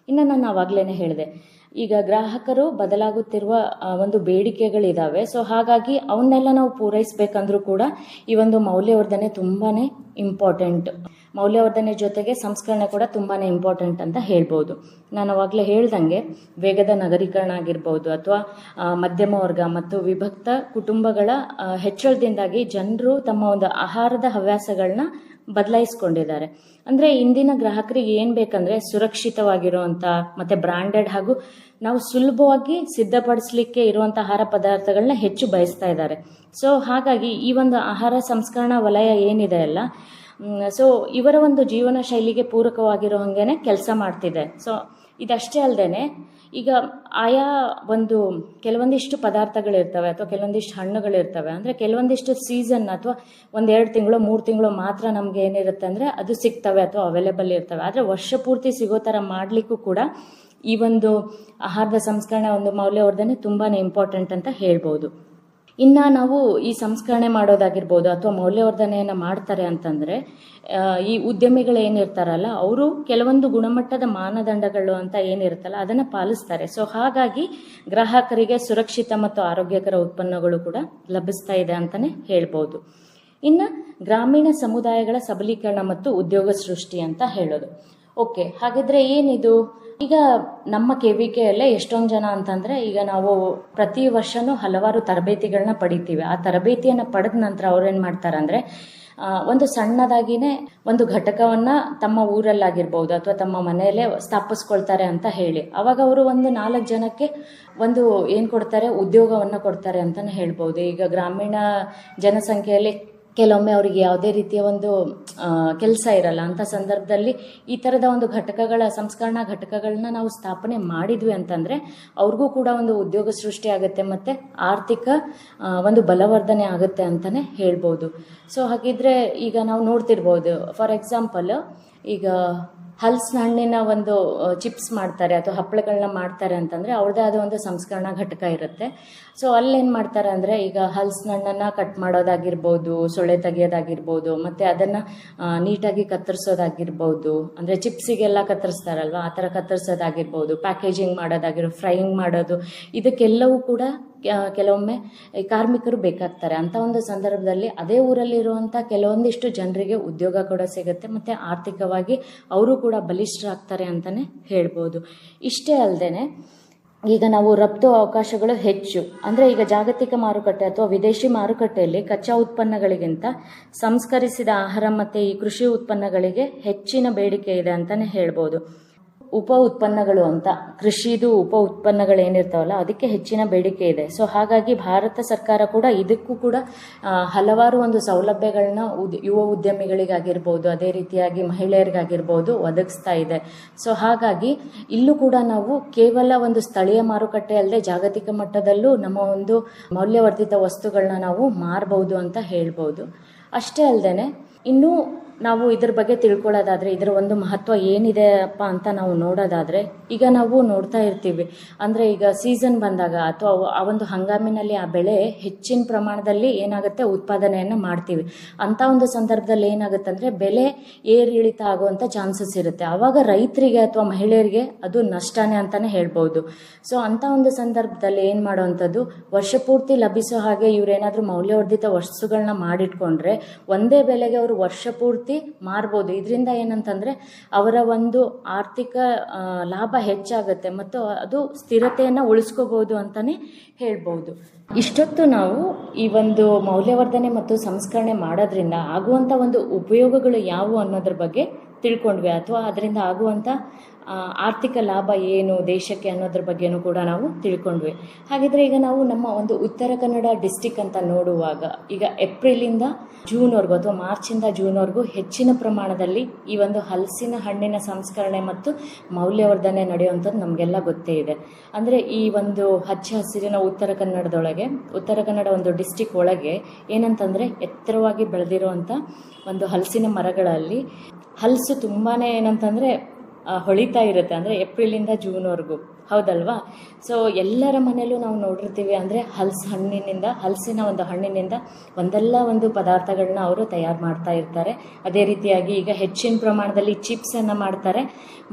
ಇನ್ನು ನಾನು ಆವಾಗಲೇ ಹೇಳಿದೆ, ಈಗ ಗ್ರಾಹಕರು ಬದಲಾಗುತ್ತಿರುವ ಒಂದು ಬೇಡಿಕೆಗಳಿದ್ದಾವೆ. ಸೊ ಹಾಗಾಗಿ ಅವನ್ನೆಲ್ಲ ನಾವು ಪೂರೈಸಬೇಕಂದ್ರೂ ಕೂಡ ಈ ಒಂದು ಮೌಲ್ಯವರ್ಧನೆ ತುಂಬಾ ಇಂಪಾರ್ಟೆಂಟ್. ಮೌಲ್ಯವರ್ಧನೆ ಜೊತೆಗೆ ಸಂಸ್ಕರಣೆ ಕೂಡ ತುಂಬಾ ಇಂಪಾರ್ಟೆಂಟ್ ಅಂತ ಹೇಳ್ಬೋದು. ನಾನು ಅವಾಗಲೇ ಹೇಳ್ದಂಗೆ ವೇಗದ ನಗರೀಕರಣ ಆಗಿರ್ಬೋದು, ಅಥವಾ ಮಧ್ಯಮ ವರ್ಗ ಮತ್ತು ವಿಭಕ್ತ ಕುಟುಂಬಗಳ ಹೆಚ್ಚಳದಿಂದಾಗಿ ಜನರು ತಮ್ಮ ಒಂದು ಆಹಾರದ ಹವ್ಯಾಸಗಳನ್ನ ಬದಲಾಯಿಸ್ಕೊಂಡಿದ್ದಾರೆ. ಅಂದರೆ ಇಂದಿನ ಗ್ರಾಹಕರಿಗೆ ಏನು ಬೇಕಂದರೆ ಸುರಕ್ಷಿತವಾಗಿರುವಂಥ ಮತ್ತು ಬ್ರ್ಯಾಂಡೆಡ್ ಹಾಗೂ ನಾವು ಸುಲಭವಾಗಿ ಸಿದ್ಧಪಡಿಸಲಿಕ್ಕೆ ಇರುವಂಥ ಆಹಾರ ಪದಾರ್ಥಗಳನ್ನ ಹೆಚ್ಚು ಬಯಸ್ತಾ ಇದ್ದಾರೆ. ಸೊ ಹಾಗಾಗಿ ಈ ಒಂದು ಆಹಾರ ಸಂಸ್ಕರಣಾ ವಲಯ ಏನಿದೆ ಅಲ್ಲ, ಸೊ ಇವರ ಒಂದು ಜೀವನ ಶೈಲಿಗೆ ಪೂರಕವಾಗಿರೋ ಹಾಗೇನೆ ಕೆಲಸ ಮಾಡ್ತಿದೆ. ಸೊ ಇದಷ್ಟೇ ಅಲ್ಲದೆ ಈಗ ಆಯಾ ಒಂದು ಕೆಲವೊಂದಿಷ್ಟು ಪದಾರ್ಥಗಳಿರ್ತವೆ ಅಥವಾ ಕೆಲವೊಂದಿಷ್ಟು ಹಣ್ಣುಗಳಿರ್ತವೆ, ಅಂದರೆ ಕೆಲವೊಂದಿಷ್ಟು ಸೀಸನ್ ಅಥವಾ 1-2 ತಿಂಗಳು 3 ತಿಂಗಳು ಮಾತ್ರ ನಮಗೆ ಏನಿರುತ್ತೆ ಅಂದರೆ ಅದು ಸಿಗ್ತವೆ ಅಥವಾ ಅವೈಲೇಬಲ್ ಇರ್ತವೆ. ಆದರೆ ವರ್ಷ ಪೂರ್ತಿ ಸಿಗೋ ಥರ ಮಾಡಲಿಕ್ಕೂ ಕೂಡ ಈ ಒಂದು ಆಹಾರದ ಸಂಸ್ಕರಣೆ ಒಂದು ಮೌಲ್ಯವರ್ಧನೆ ತುಂಬಾ ಇಂಪಾರ್ಟೆಂಟ್ ಅಂತ ಹೇಳ್ಬೋದು. ಇನ್ನು ನಾವು ಈ ಸಂಸ್ಕರಣೆ ಮಾಡೋದಾಗಿರ್ಬೋದು ಅಥವಾ ಮೌಲ್ಯವರ್ಧನೆಯನ್ನು ಮಾಡ್ತಾರೆ ಅಂತಂದರೆ ಈ ಉದ್ಯಮಿಗಳು ಏನಿರ್ತಾರಲ್ಲ ಅವರು ಕೆಲವೊಂದು ಗುಣಮಟ್ಟದ ಮಾನದಂಡಗಳು ಅಂತ ಏನಿರುತ್ತಲ್ಲ ಅದನ್ನು ಪಾಲಿಸ್ತಾರೆ. ಸೊ ಹಾಗಾಗಿ ಗ್ರಾಹಕರಿಗೆ ಸುರಕ್ಷಿತ ಮತ್ತು ಆರೋಗ್ಯಕರ ಉತ್ಪನ್ನಗಳು ಕೂಡ ಲಭಿಸ್ತಾ ಇದೆ ಅಂತಲೇ ಹೇಳ್ಬೋದು. ಇನ್ನು ಗ್ರಾಮೀಣ ಸಮುದಾಯಗಳ ಸಬಲೀಕರಣ ಮತ್ತು ಉದ್ಯೋಗ ಸೃಷ್ಟಿ ಅಂತ ಹೇಳೋದು. ಓಕೆ, ಹಾಗಿದ್ರೆ ಏನಿದು? ಈಗ ನಮ್ಮ KVKಯಲ್ಲೇ ಎಷ್ಟೊಂದು ಜನ ಅಂತಂದರೆ ಈಗ ನಾವು ಪ್ರತಿ ವರ್ಷವೂ ಹಲವಾರು ತರಬೇತಿಗಳನ್ನ ಪಡಿತೀವಿ. ಆ ತರಬೇತಿಯನ್ನು ಪಡೆದ ನಂತರ ಅವ್ರೇನು ಮಾಡ್ತಾರೆ ಅಂದರೆ ಒಂದು ಸಣ್ಣದಾಗಿನೇ ಒಂದು ಘಟಕವನ್ನು ತಮ್ಮ ಊರಲ್ಲಾಗಿರ್ಬೋದು ಅಥವಾ ತಮ್ಮ ಮನೆಯಲ್ಲೇ ಸ್ಥಾಪಿಸ್ಕೊಳ್ತಾರೆ ಅಂತ ಹೇಳಿ, ಅವಾಗ ಅವರು ಒಂದು 4 ಜನಕ್ಕೆ ಒಂದು ಏನು ಕೊಡ್ತಾರೆ, ಉದ್ಯೋಗವನ್ನು ಕೊಡ್ತಾರೆ ಅಂತಲೇ ಹೇಳ್ಬೋದು. ಈಗ ಗ್ರಾಮೀಣ ಜನಸಂಖ್ಯೆಯಲ್ಲಿ ಕೆಲವೊಮ್ಮೆ ಅವರಿಗೆ ಯಾವುದೇ ರೀತಿಯ ಒಂದು ಕೆಲಸ ಇರಲ್ಲ. ಅಂಥ ಸಂದರ್ಭದಲ್ಲಿ ಈ ಥರದ ಒಂದು ಸಂಸ್ಕರಣಾ ಘಟಕಗಳನ್ನ ನಾವು ಸ್ಥಾಪನೆ ಮಾಡಿದ್ವಿ ಅಂತಂದರೆ ಅವ್ರಿಗೂ ಕೂಡ ಒಂದು ಉದ್ಯೋಗ ಸೃಷ್ಟಿ ಆಗುತ್ತೆ ಮತ್ತು ಆರ್ಥಿಕ ಒಂದು ಬಲವರ್ಧನೆ ಆಗುತ್ತೆ ಅಂತಲೇ ಹೇಳ್ಬೋದು. ಸೊ ಹಾಗಿದ್ರೆ ಈಗ ನಾವು ನೋಡ್ತಿರ್ಬೋದು, ಫಾರ್ ಎಕ್ಸಾಂಪಲ್ ಈಗ ಹಲಸಿನ ಹಣ್ಣಿನ ಒಂದು ಚಿಪ್ಸ್ ಮಾಡ್ತಾರೆ ಅಥವಾ ಹಪ್ಪಳಗಳನ್ನ ಮಾಡ್ತಾರೆ ಅಂತಂದರೆ ಅವ್ರದ್ದೇ ಆದ ಒಂದು ಸಂಸ್ಕರಣಾ ಘಟಕ ಇರುತ್ತೆ. ಸೊ ಅಲ್ಲೇನು ಮಾಡ್ತಾರೆ ಅಂದರೆ ಈಗ ಹಲಸಿನ ಹಣ್ಣನ್ನು ಕಟ್ ಮಾಡೋದಾಗಿರ್ಬೋದು, ಸೊಳ್ಳೆ ತೆಗೆಯೋದಾಗಿರ್ಬೋದು, ಮತ್ತು ಅದನ್ನು ನೀಟಾಗಿ ಕತ್ತರಿಸೋದಾಗಿರ್ಬೋದು, ಅಂದರೆ ಚಿಪ್ಸಿಗೆಲ್ಲ ಕತ್ತರಿಸ್ತಾರಲ್ವ ಆ ಥರ ಕತ್ತರಿಸೋದಾಗಿರ್ಬೋದು, ಪ್ಯಾಕೇಜಿಂಗ್ ಮಾಡೋದಾಗಿರ್ಬೋದು, ಫ್ರೈಯಿಂಗ್ ಮಾಡೋದು, ಇದಕ್ಕೆಲ್ಲವೂ ಕೂಡ ಕೆಲವೊಮ್ಮೆ ಕಾರ್ಮಿಕರು ಬೇಕಾಗ್ತಾರೆ. ಅಂಥ ಒಂದು ಸಂದರ್ಭದಲ್ಲಿ ಅದೇ ಊರಲ್ಲಿರುವಂಥ ಕೆಲವೊಂದಿಷ್ಟು ಜನರಿಗೆ ಉದ್ಯೋಗ ಕೂಡ ಸಿಗುತ್ತೆ ಮತ್ತು ಆರ್ಥಿಕವಾಗಿ ಅವರು ಕೂಡ ಬಲಿಷ್ಠರಾಗ್ತಾರೆ ಅಂತಲೇ ಹೇಳ್ಬೋದು. ಇಷ್ಟೇ ಅಲ್ಲದೆ ಈಗ ನಾವು ರಫ್ತು ಅವಕಾಶಗಳು ಹೆಚ್ಚು, ಅಂದರೆ ಈಗ ಜಾಗತಿಕ ಮಾರುಕಟ್ಟೆ ಅಥವಾ ವಿದೇಶಿ ಮಾರುಕಟ್ಟೆಯಲ್ಲಿ ಕಚ್ಚಾ ಉತ್ಪನ್ನಗಳಿಗಿಂತ ಸಂಸ್ಕರಿಸಿದ ಆಹಾರ ಮತ್ತು ಈ ಕೃಷಿ ಉತ್ಪನ್ನಗಳಿಗೆ ಹೆಚ್ಚಿನ ಬೇಡಿಕೆ ಇದೆ ಅಂತಲೇ ಹೇಳ್ಬೋದು. ಉಪ ಉತ್ಪನ್ನಗಳು ಅಂತ ಕೃಷಿದು ಉಪ ಉತ್ಪನ್ನಗಳು ಏನಿರ್ತಾವಲ್ಲ ಅದಕ್ಕೆ ಹೆಚ್ಚಿನ ಬೇಡಿಕೆ ಇದೆ. ಸೊ ಹಾಗಾಗಿ ಭಾರತ ಸರ್ಕಾರ ಕೂಡ ಇದಕ್ಕೂ ಕೂಡ ಹಲವಾರು ಒಂದು ಸೌಲಭ್ಯಗಳನ್ನ ಯುವ ಉದ್ಯಮಿಗಳಿಗಾಗಿರ್ಬೋದು, ಅದೇ ರೀತಿಯಾಗಿ ಮಹಿಳೆಯರಿಗಾಗಿರ್ಬೋದು ಒದಗಿಸ್ತಾ ಇದೆ. ಸೊ ಹಾಗಾಗಿ ಇಲ್ಲೂ ಕೂಡ ನಾವು ಕೇವಲ ಒಂದು ಸ್ಥಳೀಯ ಮಾರುಕಟ್ಟೆ ಅಲ್ಲದೆ ಜಾಗತಿಕ ಮಟ್ಟದಲ್ಲೂ ನಮ್ಮ ಒಂದು ಮೌಲ್ಯವರ್ಧಿತ ವಸ್ತುಗಳನ್ನ ನಾವು ಮಾರಬಹುದು ಅಂತ ಹೇಳ್ಬೋದು. ಅಷ್ಟೇ ಅಲ್ಲದೆ ಇನ್ನೂ ನಾವು ಇದ್ರ ಬಗ್ಗೆ ತಿಳ್ಕೊಳ್ಳೋದಾದರೆ ಇದರ ಒಂದು ಮಹತ್ವ ಏನಿದೆಪ್ಪ ಅಂತ ನಾವು ನೋಡೋದಾದರೆ, ಈಗ ನಾವು ನೋಡ್ತಾ ಇರ್ತೀವಿ ಅಂದರೆ ಈಗ ಸೀಸನ್ ಬಂದಾಗ ಅಥವಾ ಆ ಒಂದು ಹಂಗಾಮಿನಲ್ಲಿ ಆ ಬೆಳೆ ಹೆಚ್ಚಿನ ಪ್ರಮಾಣದಲ್ಲಿ ಏನಾಗುತ್ತೆ ಉತ್ಪಾದನೆಯನ್ನು ಮಾಡ್ತೀವಿ. ಅಂಥ ಒಂದು ಸಂದರ್ಭದಲ್ಲಿ ಏನಾಗುತ್ತೆ ಅಂದರೆ ಬೆಲೆ ಏರಿಳಿತ ಆಗುವಂಥ ಚಾನ್ಸಸ್ ಇರುತ್ತೆ. ಆವಾಗ ರೈತರಿಗೆ ಅಥವಾ ಮಹಿಳೆಯರಿಗೆ ಅದು ನಷ್ಟನೇ ಅಂತಲೇ ಹೇಳ್ಬೋದು. ಸೊ ಅಂಥ ಒಂದು ಸಂದರ್ಭದಲ್ಲಿ ಏನು ಮಾಡುವಂಥದ್ದು, ವರ್ಷ ಪೂರ್ತಿ ಲಭಿಸೋ ಹಾಗೆ ಇವರೇನಾದರೂ ಮೌಲ್ಯವರ್ಧಿತ ವಸ್ತುಗಳನ್ನ ಮಾಡಿಟ್ಕೊಂಡ್ರೆ ಒಂದೇ ಬೆಲೆಗೆ ಅವರು ವರ್ಷ ಪೂರ್ತಿ ಮಾರ್ಬೋದು. ಇದರಿಂದ ಏನಂತಂದರೆ ಅವರ ಒಂದು ಆರ್ಥಿಕ ಲಾಭ ಹೆಚ್ಚಾಗುತ್ತೆ ಮತ್ತು ಅದು ಸ್ಥಿರತೆಯನ್ನು ಉಳಿಸ್ಕೋಬೋದು ಅಂತಲೇ ಹೇಳ್ಬೋದು. ಇಷ್ಟೊತ್ತು ನಾವು ಈ ಒಂದು ಮೌಲ್ಯವರ್ಧನೆ ಮತ್ತು ಸಂಸ್ಕರಣೆ ಮಾಡೋದ್ರಿಂದ ಆಗುವಂಥ ಒಂದು ಉಪಯೋಗಗಳು ಯಾವುವು ಅನ್ನೋದ್ರ ಬಗ್ಗೆ ತಿಳ್ಕೊಂಡ್ವಿ, ಅಥವಾ ಅದರಿಂದ ಆಗುವಂಥ ಆರ್ಥಿಕ ಲಾಭ ಏನು ದೇಶಕ್ಕೆ ಅನ್ನೋದ್ರ ಬಗ್ಗೆನೂ ಕೂಡ ನಾವು ತಿಳ್ಕೊಂಡ್ವಿ. ಹಾಗಿದ್ರೆ ಈಗ ನಾವು ನಮ್ಮ ಒಂದು ಉತ್ತರ ಕನ್ನಡ ಡಿಸ್ಟಿಕ್ ಅಂತ ನೋಡುವಾಗ ಈಗ ಏಪ್ರಿಲಿಂದ ಜೂನ್ವರೆಗೂ ಅಥವಾ ಮಾರ್ಚಿಂದ ಜೂನ್ವರೆಗೂ ಹೆಚ್ಚಿನ ಪ್ರಮಾಣದಲ್ಲಿ ಈ ಒಂದು ಹಲಸಿನ ಹಣ್ಣಿನ ಸಂಸ್ಕರಣೆ ಮತ್ತು ಮೌಲ್ಯವರ್ಧನೆ ನಡೆಯುವಂಥದ್ದು ನಮಗೆಲ್ಲ ಗೊತ್ತೇ ಇದೆ. ಅಂದರೆ ಈ ಒಂದು ಹಚ್ಚ ಹಸಿರಿನ ಉತ್ತರ ಕನ್ನಡ ಒಂದು ಡಿಸ್ಟಿಕ್ ಒಳಗೆ ಏನಂತಂದರೆ ಎತ್ತರವಾಗಿ ಬೆಳೆದಿರುವಂಥ ಒಂದು ಹಲಸಿನ ಮರಗಳಲ್ಲಿ ಹಲಸು ತುಂಬಾ ಏನಂತಂದರೆ ಹೊಳಿತಾ ಇರುತ್ತೆ, ಅಂದರೆ ಏಪ್ರಿಲಿಂದ ಜೂನ್ವರೆಗೂ, ಹೌದಲ್ವಾ? ಸೊ ಎಲ್ಲರ ಮನೆಯಲ್ಲೂ ನಾವು ನೋಡಿರ್ತೀವಿ ಅಂದರೆ ಹಲಸಿನ ಒಂದು ಹಣ್ಣಿನಿಂದ ಒಂದಲ್ಲ ಒಂದು ಪದಾರ್ಥಗಳನ್ನ ಅವರು ತಯಾರು ಮಾಡ್ತಾ ಇರ್ತಾರೆ. ಅದೇ ರೀತಿಯಾಗಿ ಈಗ ಹೆಚ್ಚಿನ ಪ್ರಮಾಣದಲ್ಲಿ ಚಿಪ್ಸನ್ನು ಮಾಡ್ತಾರೆ,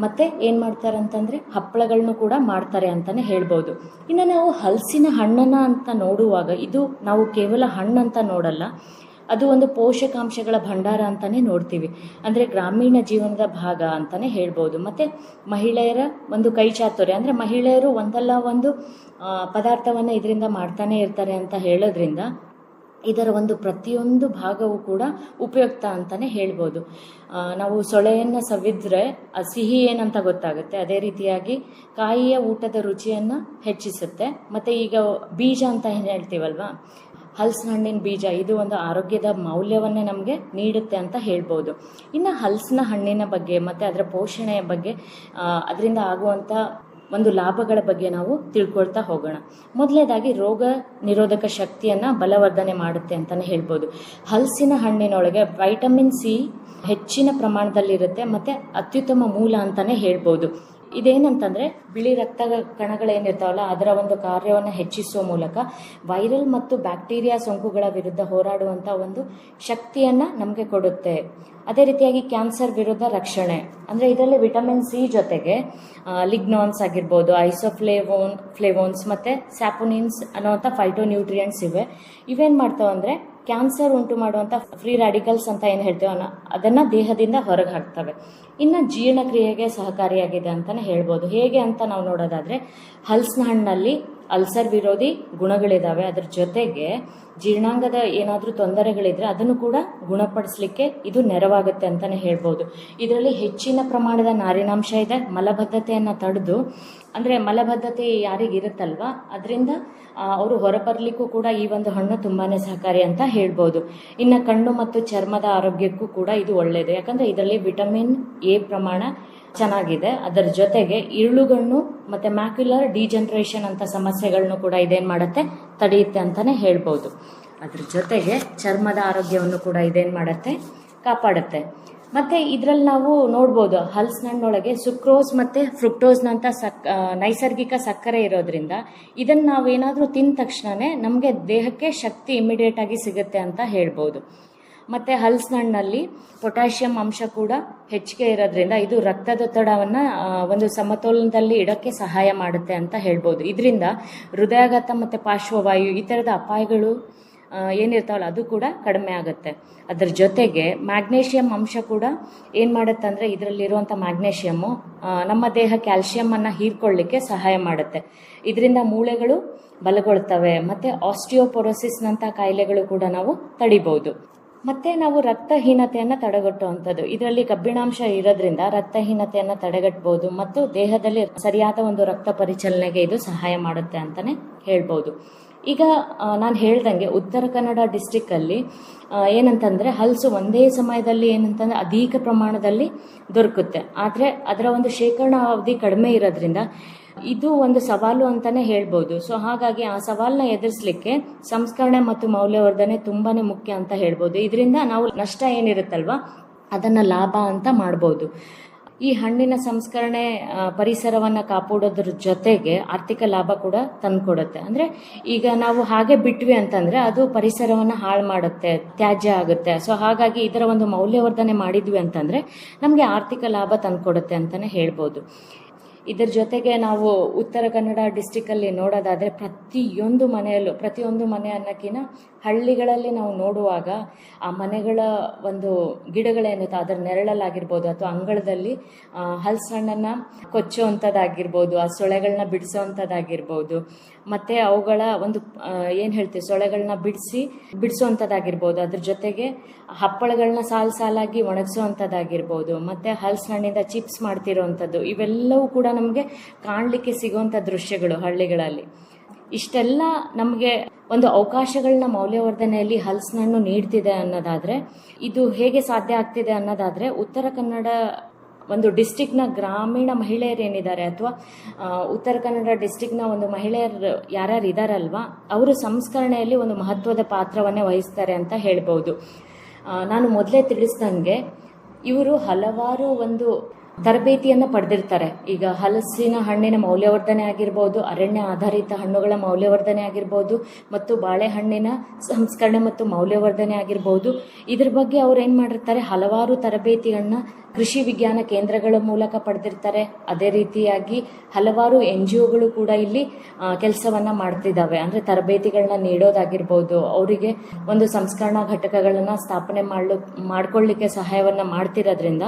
ಮತ್ತು ಏನು ಮಾಡ್ತಾರೆ ಅಂತಂದರೆ ಹಪ್ಪಳಗಳನ್ನು ಕೂಡ ಮಾಡ್ತಾರೆ ಅಂತಲೇ ಹೇಳ್ಬೋದು. ಇನ್ನು ನಾವು ಹಲಸಿನ ಹಣ್ಣನ್ನು ಅಂತ ನೋಡುವಾಗ ಇದು ನಾವು ಕೇವಲ ಹಣ್ಣಂತ ನೋಡಲ್ಲ, ಅದು ಒಂದು ಪೋಷಕಾಂಶಗಳ ಭಂಡಾರ ಅಂತಲೇ ನೋಡ್ತೀವಿ. ಅಂದರೆ ಗ್ರಾಮೀಣ ಜೀವನದ ಭಾಗ ಅಂತಲೇ ಹೇಳ್ಬೋದು. ಮತ್ತು ಮಹಿಳೆಯರ ಒಂದು ಕೈ ಚಾತುರ್ಯ, ಅಂದರೆ ಮಹಿಳೆಯರು ಒಂದಲ್ಲ ಒಂದು ಪದಾರ್ಥವನ್ನು ಇದರಿಂದ ಮಾಡ್ತಾನೆ ಇರ್ತಾರೆ ಅಂತ ಹೇಳೋದ್ರಿಂದ ಇದರ ಒಂದು ಪ್ರತಿಯೊಂದು ಭಾಗವೂ ಕೂಡ ಉಪಯುಕ್ತ ಅಂತಲೇ ಹೇಳ್ಬೋದು. ನಾವು ಸೊಳೆಯನ್ನು ಸವಿದ್ರೆ ಸಿಹಿ ಏನಂತ ಗೊತ್ತಾಗುತ್ತೆ, ಅದೇ ರೀತಿಯಾಗಿ ಕಾಯಿಯ ಊಟದ ರುಚಿಯನ್ನು ಹೆಚ್ಚಿಸುತ್ತೆ. ಮತ್ತು ಈಗ ಬೀಜ ಅಂತ ಏನು ಹೇಳ್ತೀವಲ್ವ, ಹಲಸಿನ ಹಣ್ಣಿನ ಬೀಜ, ಇದು ಒಂದು ಆರೋಗ್ಯದ ಮೌಲ್ಯವನ್ನೇ ನಮಗೆ ನೀಡುತ್ತೆ ಅಂತ ಹೇಳ್ಬೋದು. ಇನ್ನು ಹಲಸಿನ ಹಣ್ಣಿನ ಬಗ್ಗೆ ಮತ್ತು ಅದರ ಪೋಷಣೆಯ ಬಗ್ಗೆ, ಅದರಿಂದ ಆಗುವಂಥ ಒಂದು ಲಾಭಗಳ ಬಗ್ಗೆ ನಾವು ತಿಳ್ಕೊಳ್ತಾ ಹೋಗೋಣ. ಮೊದಲನೇದಾಗಿ ರೋಗ ನಿರೋಧಕ ಶಕ್ತಿಯನ್ನು ಬಲವರ್ಧನೆ ಮಾಡುತ್ತೆ ಅಂತಲೇ ಹೇಳ್ಬೋದು. ಹಲಸಿನ ಹಣ್ಣಿನೊಳಗೆ ವೈಟಮಿನ್ ಸಿ ಹೆಚ್ಚಿನ ಪ್ರಮಾಣದಲ್ಲಿರುತ್ತೆ ಮತ್ತು ಅತ್ಯುತ್ತಮ ಮೂಲ ಅಂತಲೇ ಹೇಳ್ಬೋದು. ಇದೇನಂತಂದರೆ ಬಿಳಿ ರಕ್ತ ಕಣಗಳೇನಿರ್ತಾವಲ್ಲ ಅದರ ಒಂದು ಕಾರ್ಯವನ್ನು ಹೆಚ್ಚಿಸುವ ಮೂಲಕ ವೈರಲ್ ಮತ್ತು ಬ್ಯಾಕ್ಟೀರಿಯಾ ಸೋಂಕುಗಳ ವಿರುದ್ಧ ಹೋರಾಡುವಂಥ ಒಂದು ಶಕ್ತಿಯನ್ನು ನಮಗೆ ಕೊಡುತ್ತೆ. ಅದೇ ರೀತಿಯಾಗಿ ಕ್ಯಾನ್ಸರ್ ವಿರುದ್ಧ ರಕ್ಷಣೆ, ಅಂದರೆ ಇದರಲ್ಲಿ ವಿಟಮಿನ್ ಸಿ ಜೊತೆಗೆ ಲಿಗ್ನಾನ್ಸ್ ಆಗಿರ್ಬೋದು, ಫ್ಲೇವೋನ್ಸ್ ಮತ್ತು ಸ್ಯಾಪೋನಿನ್ಸ್ ಅನ್ನೋವಂಥ ಫೈಟೋನ್ಯೂಟ್ರಿಯೆಂಟ್ಸ್ ಇವೆ. ಇವೇನು ಮಾಡ್ತಾವಂದರೆ ಕ್ಯಾನ್ಸರ್ ಉಂಟು ಮಾಡುವಂಥ ಫ್ರೀ ರ್ಯಾಡಿಕಲ್ಸ್ ಅಂತ ಏನು ಹೇಳ್ತೀವೋ ಅದನ್ನು ದೇಹದಿಂದ ಹೊರಗೆ ಹಾಕ್ತವೆ. ಇನ್ನು ಜೀರ್ಣಕ್ರಿಯೆಗೆ ಸಹಕಾರಿಯಾಗಿದೆ ಅಂತಲೇ ಹೇಳ್ಬೋದು. ಹೇಗೆ ಅಂತ ನಾವು ನೋಡೋದಾದರೆ ಹಲಸಿನ ಹಣ್ಣಲ್ಲಿ ಅಲ್ಸರ್ ವಿರೋಧಿ ಗುಣಗಳಿದ್ದಾವೆ. ಅದ್ರ ಜೊತೆಗೆ ಜೀರ್ಣಾಂಗದ ಏನಾದರೂ ತೊಂದರೆಗಳಿದ್ರೆ ಅದನ್ನು ಕೂಡ ಗುಣಪಡಿಸಲಿಕ್ಕೆ ಇದು ನೆರವಾಗುತ್ತೆ ಅಂತಲೇ ಹೇಳ್ಬೋದು. ಇದರಲ್ಲಿ ಹೆಚ್ಚಿನ ಪ್ರಮಾಣದ ನಾರಿನಾಂಶ ಇದೆ. ಮಲಬದ್ಧತೆಯನ್ನು ತಡೆದು, ಅಂದರೆ ಮಲಬದ್ಧತೆ ಯಾರಿಗಿರುತ್ತಲ್ವ ಅದರಿಂದ ಅವರು ಹೊರಬರಲಿಕ್ಕೂ ಕೂಡ ಈ ಒಂದು ಹಣ್ಣು ತುಂಬಾ ಸಹಕಾರಿ ಅಂತ ಹೇಳ್ಬೋದು. ಇನ್ನು ಕಣ್ಣು ಮತ್ತು ಚರ್ಮದ ಆರೋಗ್ಯಕ್ಕೂ ಕೂಡ ಇದು ಒಳ್ಳೆಯದು, ಯಾಕಂದರೆ ಇದರಲ್ಲಿ ವಿಟಮಿನ್ ಎ ಪ್ರಮಾಣ ಚೆನ್ನಾಗಿದೆ. ಅದರ ಜೊತೆಗೆ ಇರುಳುಗಣ್ಣು ಮತ್ತು ಮ್ಯಾಕ್ಯುಲರ್ ಡಿಜನರೇಷನ್ ಅಂತ ಸಮಸ್ಯೆಗಳನ್ನು ಕೂಡ ಇದೇನು ಮಾಡುತ್ತೆ, ತಡೆಯುತ್ತೆ ಅಂತಲೇ ಹೇಳ್ಬೋದು. ಅದ್ರ ಜೊತೆಗೆ ಚರ್ಮದ ಆರೋಗ್ಯವನ್ನು ಕೂಡ ಇದೇನು ಮಾಡುತ್ತೆ, ಕಾಪಾಡುತ್ತೆ. ಮತ್ತು ಇದರಲ್ಲಿ ನಾವು ನೋಡ್ಬೋದು ಹಲಸಿನ ಹಣ್ಣೊಳಗೆ ಸುಕ್ರೋಸ್ ಮತ್ತು ಫ್ರುಕ್ಟೋಸ್ನಂಥ ನೈಸರ್ಗಿಕ ಸಕ್ಕರೆ ಇರೋದ್ರಿಂದ ಇದನ್ನು ನಾವೇನಾದರೂ ತಿಂದ ತಕ್ಷಣವೇ ನಮಗೆ ದೇಹಕ್ಕೆ ಶಕ್ತಿ ಇಮಿಡಿಯೇಟಾಗಿ ಸಿಗುತ್ತೆ ಅಂತ ಹೇಳ್ಬೋದು. ಮತ್ತು ಹಲಸಿನ ಹಣ್ಣಲ್ಲಿ ಪೊಟ್ಯಾಷಿಯಂ ಅಂಶ ಕೂಡ ಹೆಚ್ಚಿಗೆ ಇರೋದ್ರಿಂದ ಇದು ರಕ್ತದೊತ್ತಡವನ್ನು ಒಂದು ಸಮತೋಲನದಲ್ಲಿ ಇಡೋಕ್ಕೆ ಸಹಾಯ ಮಾಡುತ್ತೆ ಅಂತ ಹೇಳ್ಬೋದು. ಇದರಿಂದ ಹೃದಯಾಘಾತ ಮತ್ತು ಪಾರ್ಶ್ವವಾಯು ಈ ಥರದ ಅಪಾಯಗಳು ಏನಿರ್ತಾವಲ್ಲ ಅದು ಕೂಡ ಕಡಿಮೆ ಆಗುತ್ತೆ. ಅದರ ಜೊತೆಗೆ ಮ್ಯಾಗ್ನೇಷಿಯಂ ಅಂಶ ಕೂಡ ಏನು ಮಾಡುತ್ತೆ ಅಂದರೆ ಇದರಲ್ಲಿರುವಂಥ ಮ್ಯಾಗ್ನೇಷಿಯಮ್ಮು ನಮ್ಮ ದೇಹ ಕ್ಯಾಲ್ಶಿಯಮನ್ನು ಹೀರ್ಕೊಳ್ಳಿಕ್ಕೆ ಸಹಾಯ ಮಾಡುತ್ತೆ. ಇದರಿಂದ ಮೂಳೆಗಳು ಬಲಗೊಳ್ತವೆ ಮತ್ತು ಆಸ್ಟಿಯೋಪೊರೋಸಿಸ್ನಂಥ ಕಾಯಿಲೆಗಳು ಕೂಡ ನಾವು ತಡಿಬೋದು. ಮತ್ತು ನಾವು ರಕ್ತಹೀನತೆಯನ್ನು ತಡೆಗಟ್ಟುವಂಥದ್ದು, ಇದರಲ್ಲಿ ಕಬ್ಬಿಣಾಂಶ ಇರೋದ್ರಿಂದ ರಕ್ತಹೀನತೆಯನ್ನು ತಡೆಗಟ್ಟಬಹುದು ಮತ್ತು ದೇಹದಲ್ಲಿ ಸರಿಯಾದ ಒಂದು ರಕ್ತ ಪರಿಚಲನೆಗೆ ಇದು ಸಹಾಯ ಮಾಡುತ್ತೆ ಅಂತಲೇ ಹೇಳ್ಬೋದು. ಈಗ ನಾನು ಹೇಳ್ದಂಗೆ ಉತ್ತರ ಕನ್ನಡ ಡಿಸ್ಟಿಕ್ಕಲ್ಲಿ ಏನಂತಂದರೆ ಹಲಸು ಒಂದೇ ಸಮಯದಲ್ಲಿ ಏನಂತಂದರೆ ಅಧಿಕ ಪ್ರಮಾಣದಲ್ಲಿ ದೊರಕುತ್ತೆ, ಆದರೆ ಅದರ ಒಂದು ಶೇಖರಣಾ ಅವಧಿ ಕಡಿಮೆ ಇರೋದ್ರಿಂದ ಇದು ಒಂದು ಸವಾಲು ಅಂತಲೇ ಹೇಳ್ಬೋದು. ಸೊ ಹಾಗಾಗಿ ಆ ಸವಾಲನ್ನ ಎದುರಿಸಲಿಕ್ಕೆ ಸಂಸ್ಕರಣೆ ಮತ್ತು ಮೌಲ್ಯವರ್ಧನೆ ತುಂಬಾ ಮುಖ್ಯ ಅಂತ ಹೇಳ್ಬೋದು. ಇದರಿಂದ ನಾವು ನಷ್ಟ ಏನಿರುತ್ತಲ್ವ ಅದನ್ನು ಲಾಭ ಅಂತ ಮಾಡ್ಬೋದು. ಈ ಹಣ್ಣಿನ ಸಂಸ್ಕರಣೆ ಪರಿಸರವನ್ನು ಕಾಪಾಡೋದ್ರ ಜೊತೆಗೆ ಆರ್ಥಿಕ ಲಾಭ ಕೂಡ ತಂದುಕೊಡುತ್ತೆ. ಅಂದರೆ ಈಗ ನಾವು ಹಾಗೆ ಬಿಟ್ವಿ ಅಂತಂದರೆ ಅದು ಪರಿಸರವನ್ನು ಹಾಳು ಮಾಡುತ್ತೆ, ತ್ಯಾಜ್ಯ ಆಗುತ್ತೆ. ಸೊ ಹಾಗಾಗಿ ಇದರ ಒಂದು ಮೌಲ್ಯವರ್ಧನೆ ಮಾಡಿದ್ವಿ ಅಂತಂದರೆ ನಮಗೆ ಆರ್ಥಿಕ ಲಾಭ ತಂದುಕೊಡುತ್ತೆ ಅಂತಲೇ ಹೇಳ್ಬೋದು. ಇದರ ಜೊತೆಗೆ ನಾವು ಉತ್ತರ ಕನ್ನಡ ಡಿಸ್ಟಿಕಲ್ಲಿ ನೋಡೋದಾದರೆ ಪ್ರತಿಯೊಂದು ಮನೆ ಅನ್ನೋಕ್ಕಿಂತ ಹಳ್ಳಿಗಳಲ್ಲಿ ನಾವು ನೋಡುವಾಗ ಆ ಮನೆಗಳ ಒಂದು ಗಿಡಗಳೇನಿರುತ್ತೆ ಅದರ ನೆರಳಲ್ಲಾಗಿರ್ಬೋದು ಅಥವಾ ಅಂಗಳದಲ್ಲಿ ಹಲಸಣ್ಣನ್ನು ಕೊಚ್ಚುವಂಥದ್ದಾಗಿರ್ಬೋದು, ಆ ಸೊಳೆಗಳನ್ನ ಬಿಡಿಸೋವಂಥದ್ದಾಗಿರ್ಬೋದು, ಮತ್ತು ಅವುಗಳ ಒಂದು ಸೊಳೆಗಳನ್ನ ಬಿಡಿಸುವಂಥದ್ದಾಗಿರ್ಬೋದು. ಅದ್ರ ಜೊತೆಗೆ ಹಪ್ಪಳಗಳನ್ನ ಸಾಲಾಗಿ ಒಣಗಿಸುವಂಥದ್ದಾಗಿರ್ಬೋದು, ಮತ್ತು ಹಲಸಿನಣ್ಣಿಂದ ಚಿಪ್ಸ್ ಮಾಡ್ತಿರೋವಂಥದ್ದು, ಇವೆಲ್ಲವೂ ಕೂಡ ನಮಗೆ ಕಾಣಲಿಕ್ಕೆ ಸಿಗುವಂಥ ದೃಶ್ಯಗಳು ಹಳ್ಳಿಗಳಲ್ಲಿ. ಇಷ್ಟೆಲ್ಲ ನಮಗೆ ಒಂದು ಅವಕಾಶಗಳನ್ನ ಮೌಲ್ಯವರ್ಧನೆಯಲ್ಲಿ ಹಲಸಿನಣ್ಣು ನೀಡ್ತಿದೆ ಅನ್ನೋದಾದರೆ, ಇದು ಹೇಗೆ ಸಾಧ್ಯ ಆಗ್ತಿದೆ ಅನ್ನೋದಾದರೆ, ಉತ್ತರ ಕನ್ನಡ ಒಂದು ಡಿಸ್ಟಿಕ್ನ ಗ್ರಾಮೀಣ ಮಹಿಳೆಯರೇನಿದ್ದಾರೆ ಅಥವಾ ಉತ್ತರ ಕನ್ನಡ ಡಿಸ್ಟಿಕ್ನ ಒಂದು ಮಹಿಳೆಯರು ಯಾರ್ಯಾರು ಇದ್ದಾರಲ್ವ, ಅವರು ಸಂಸ್ಕರಣೆಯಲ್ಲಿ ಒಂದು ಮಹತ್ವದ ಪಾತ್ರವನ್ನೇ ವಹಿಸ್ತಾರೆ ಅಂತ ಹೇಳ್ಬೋದು. ನಾನು ಮೊದಲೇ ತಿಳಿಸ್ದಂಗೆ ಇವರು ಹಲವಾರು ಒಂದು ತರಬೇತಿಯನ್ನು ಪಡೆದಿರ್ತಾರೆ. ಈಗ ಹಲಸಿನ ಹಣ್ಣಿನ ಮೌಲ್ಯವರ್ಧನೆ ಆಗಿರ್ಬೋದು, ಅರಣ್ಯ ಆಧಾರಿತ ಹಣ್ಣುಗಳ ಮೌಲ್ಯವರ್ಧನೆ ಆಗಿರ್ಬೋದು, ಮತ್ತು ಬಾಳೆಹಣ್ಣಿನ ಸಂಸ್ಕರಣೆ ಮತ್ತು ಮೌಲ್ಯವರ್ಧನೆ ಆಗಿರ್ಬೋದು. ಇದ್ರ ಬಗ್ಗೆ ಅವ್ರು ಏನು ಮಾಡಿರ್ತಾರೆ, ಹಲವಾರು ತರಬೇತಿಗಳನ್ನ ಕೃಷಿ ವಿಜ್ಞಾನ ಕೇಂದ್ರಗಳ ಮೂಲಕ ಪಡೆದಿರ್ತಾರೆ. ಅದೇ ರೀತಿಯಾಗಿ ಹಲವಾರು NGOಗಳು ಕೂಡ ಇಲ್ಲಿ ಕೆಲಸವನ್ನು ಮಾಡ್ತಿದ್ದಾವೆ. ಅಂದರೆ ತರಬೇತಿಗಳನ್ನ ನೀಡೋದಾಗಿರ್ಬೋದು, ಅವರಿಗೆ ಒಂದು ಸಂಸ್ಕರಣಾ ಘಟಕಗಳನ್ನು ಸ್ಥಾಪನೆ ಮಾಡ್ಕೊಳ್ಳಿಕ್ಕೆ ಸಹಾಯವನ್ನು ಮಾಡ್ತಿರೋದ್ರಿಂದ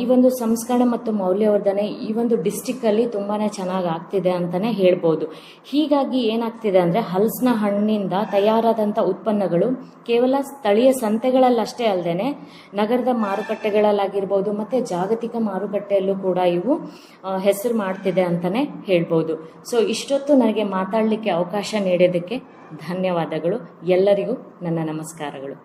ಈ ಒಂದು ಸಂಸ್ಕರಣೆ ಮತ್ತು ಮೌಲ್ಯವರ್ಧನೆ ಈ ಒಂದು ಡಿಸ್ಟಿಕ್ಕಲ್ಲಿ ತುಂಬಾ ಚೆನ್ನಾಗಿ ಆಗ್ತಿದೆ ಅಂತಲೇ ಹೇಳ್ಬೋದು. ಹೀಗಾಗಿ ಏನಾಗ್ತಿದೆ ಅಂದರೆ, ಹಲಸಿನ ಹಣ್ಣಿಂದ ತಯಾರಾದಂಥ ಉತ್ಪನ್ನಗಳು ಕೇವಲ ಸ್ಥಳೀಯ ಸಂತೆಗಳಲ್ಲಷ್ಟೇ ಅಲ್ಲದೆ ನಗರದ ಮಾರುಕಟ್ಟೆಗಳಲ್ಲಾಗಿರ್ಬೋದು ಮತ್ತು ಜಾಗತಿಕ ಮಾರುಕಟ್ಟೆಯಲ್ಲೂ ಕೂಡ ಇವು ಹೆಸರು ಮಾಡ್ತಿದೆ ಅಂತಲೇ ಹೇಳ್ಬೋದು. ಸೊ ಇಷ್ಟೊತ್ತು ನನಗೆ ಮಾತಾಡಲಿಕ್ಕೆ ಅವಕಾಶ ನೀಡೋದಕ್ಕೆ ಧನ್ಯವಾದಗಳು. ಎಲ್ಲರಿಗೂ ನನ್ನ ನಮಸ್ಕಾರಗಳು.